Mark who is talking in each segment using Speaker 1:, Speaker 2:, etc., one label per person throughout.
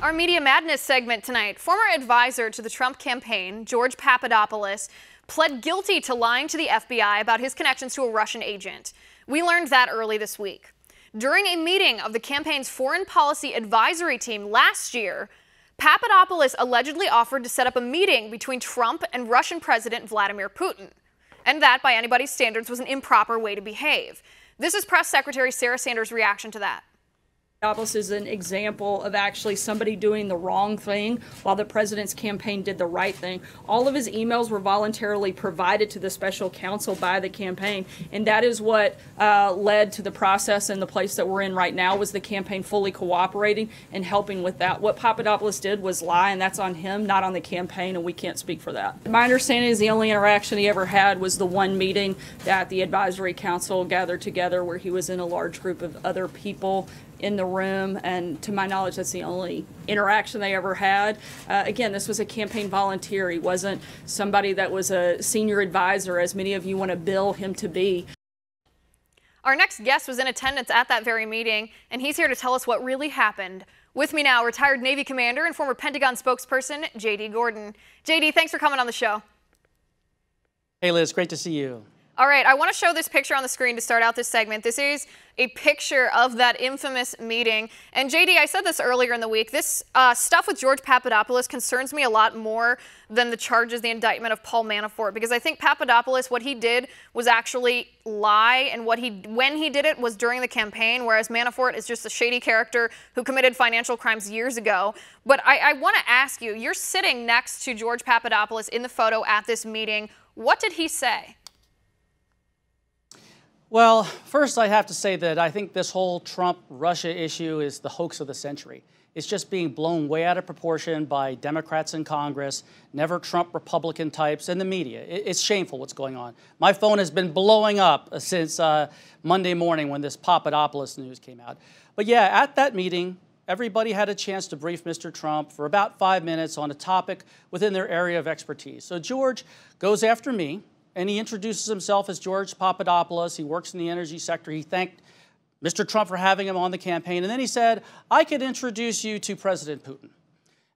Speaker 1: Our Media Madness segment tonight, former advisor to the Trump campaign, George Papadopoulos, pled guilty to lying to the FBI about his connections to a Russian agent. We learned that early this week. During a meeting of the campaign's foreign policy advisory team last year, Papadopoulos allegedly offered to set up a meeting between Trump and Russian President Vladimir Putin. And that, by anybody's standards, was an improper way to behave. This is Press Secretary Sarah Sanders' reaction to that.
Speaker 2: Papadopoulos is an example of actually somebody doing the wrong thing while the president's campaign did the right thing. All of his emails were voluntarily provided to the special counsel by the campaign, and that is what led to the process and the place that we're in right now, was the campaign fully cooperating and helping with that. What Papadopoulos did was lie, and that's on him, not on the campaign, and we can't speak for that. My understanding is the only interaction he ever had was the one meeting that the advisory council gathered together where he was in a large group of other people in the room, and to my knowledge, that's the only interaction they ever had. Again, this was a campaign volunteer. He wasn't somebody that was a senior advisor, as many of you want to bill him to be.
Speaker 1: Our next guest was in attendance at that very meeting, and he's here to tell us what really happened. With me now, retired Navy commander and former Pentagon spokesperson, J.D. Gordon. J.D., thanks for coming on the show.
Speaker 3: Hey, Liz, great to see you.
Speaker 1: All right, I want to show this picture on the screen to start out this segment. This is a picture of that infamous meeting. And JD, I said this earlier in the week, this stuff with George Papadopoulos concerns me a lot more than the charges, the indictment of Paul Manafort, because I think Papadopoulos, what he did was actually lie, and when he did it was during the campaign, whereas Manafort is just a shady character who committed financial crimes years ago. But I want to ask you, you're sitting next to George Papadopoulos in the photo at this meeting. What did he say?
Speaker 3: Well, first I have to say that I think this whole Trump-Russia issue is the hoax of the century. It's just being blown way out of proportion by Democrats in Congress, never Trump Republican types, and the media. It's shameful what's going on. My phone has been blowing up since Monday morning when this Papadopoulos news came out. But yeah, at that meeting, everybody had a chance to brief Mr. Trump for about 5 minutes on a topic within their area of expertise. So George goes after me, and he introduces himself as George Papadopoulos. He works in the energy sector. He thanked Mr. Trump for having him on the campaign. And then he said, I could introduce you to President Putin.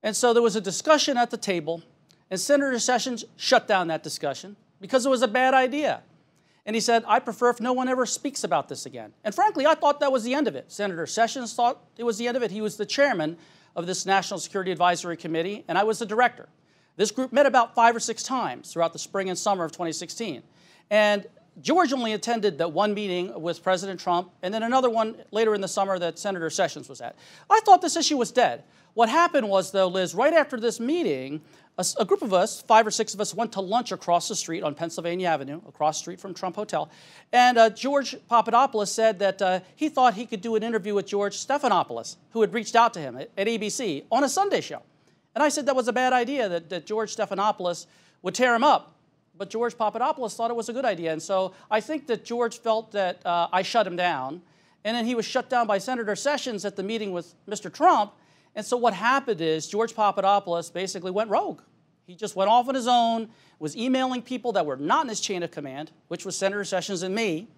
Speaker 3: And so there was a discussion at the table, and Senator Sessions shut down that discussion because it was a bad idea. And he said, I prefer if no one ever speaks about this again. And frankly, I thought that was the end of it. Senator Sessions thought it was the end of it. He was the chairman of this National Security Advisory Committee, and I was the director. This group met about 5 or 6 times throughout the spring and summer of 2016. And George only attended that one meeting with President Trump and then another one later in the summer that Senator Sessions was at. I thought this issue was dead. What happened was, though, Liz, right after this meeting, a group of us, 5 or 6 of us, went to lunch across the street on Pennsylvania Avenue, across the street from Trump Hotel. And George Papadopoulos said that he thought he could do an interview with George Stephanopoulos, who had reached out to him at ABC on a Sunday show. And I said that was a bad idea, that George Stephanopoulos would tear him up. But George Papadopoulos thought it was a good idea. And so I think that George felt that I shut him down. And then he was shut down by Senator Sessions at the meeting with Mr. Trump. And so what happened is George Papadopoulos basically went rogue. He just went off on his own, was emailing people that were not in his chain of command, which was Senator Sessions and me.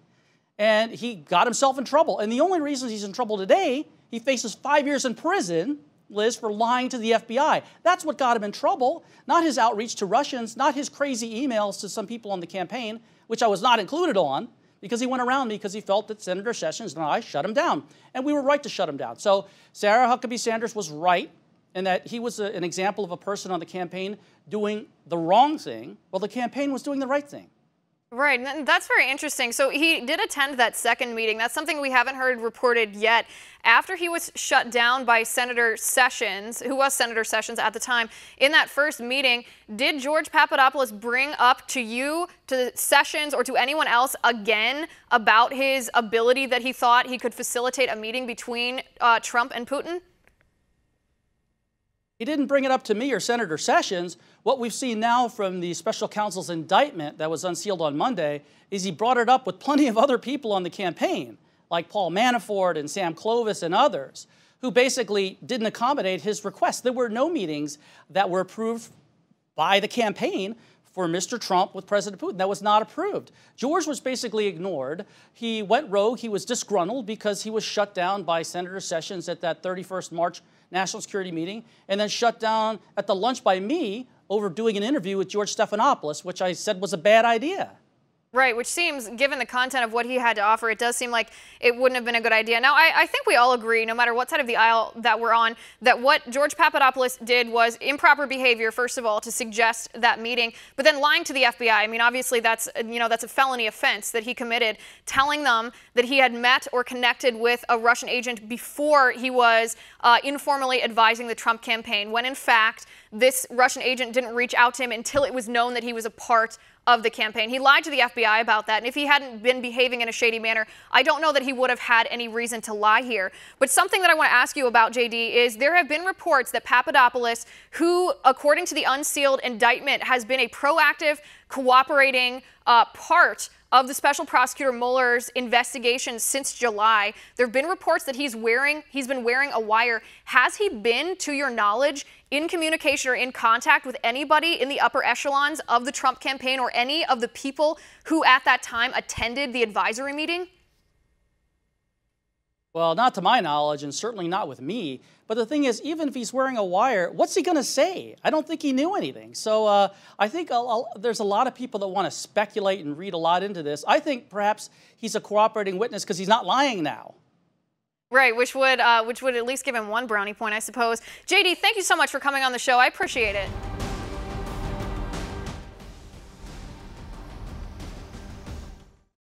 Speaker 3: And he got himself in trouble. And the only reason he's in trouble today, he faces 5 years in prison, Liz, for lying to the FBI. That's what got him in trouble, not his outreach to Russians, not his crazy emails to some people on the campaign, which I was not included on, because he went around me because he felt that Senator Sessions and I shut him down. And we were right to shut him down. So Sarah Huckabee Sanders was right in that he was an example of a person on the campaign doing the wrong thing, while the campaign was doing the right thing.
Speaker 1: Right, and that's very interesting. So he did attend that second meeting. That's something we haven't heard reported yet. After he was shut down by Senator Sessions, who was Senator Sessions at the time, in that first meeting, did George Papadopoulos bring up to you, to Sessions, or to anyone else again about his ability that he thought he could facilitate a meeting between Trump and Putin?
Speaker 3: He didn't bring it up to me or Senator Sessions. What we've seen now from the special counsel's indictment that was unsealed on Monday is he brought it up with plenty of other people on the campaign, like Paul Manafort and Sam Clovis and others, who basically didn't accommodate his request. There were no meetings that were approved by the campaign for Mr. Trump with President Putin. That was not approved. George was basically ignored. He went rogue. He was disgruntled because he was shut down by Senator Sessions at that 31st March national security meeting and then shut down at the lunch by me over doing an interview with George Stephanopoulos, which I said was a bad idea.
Speaker 1: Right, which seems, given the content of what he had to offer, it does seem like it wouldn't have been a good idea. Now, I think we all agree, no matter what side of the aisle that we're on, that what George Papadopoulos did was improper behavior, first of all, to suggest that meeting, but then lying to the FBI. I mean, obviously, that's a felony offense that he committed, telling them that he had met or connected with a Russian agent before he was informally advising the Trump campaign, when in fact, this Russian agent didn't reach out to him until it was known that he was a part of the campaign. He lied to the FBI about that, and if he hadn't been behaving in a shady manner, I don't know that he would have had any reason to lie here. But something that I want to ask you about, JD, is there have been reports that Papadopoulos, who, according to the unsealed indictment, has been a proactive, cooperating part of the special prosecutor Mueller's investigation since July. There have been reports that he's been wearing a wire. Has he been, to your knowledge, in communication or in contact with anybody in the upper echelons of the Trump campaign or any of the people who at that time attended the advisory meeting?
Speaker 3: Well, not to my knowledge, and certainly not with me. But the thing is, even if he's wearing a wire, what's he going to say? I don't think he knew anything. So I think there's a lot of people that want to speculate and read a lot into this. I think perhaps he's a cooperating witness because he's not lying now.
Speaker 1: Right, which would at least give him one brownie point, I suppose. JD, thank you so much for coming on the show. I appreciate it.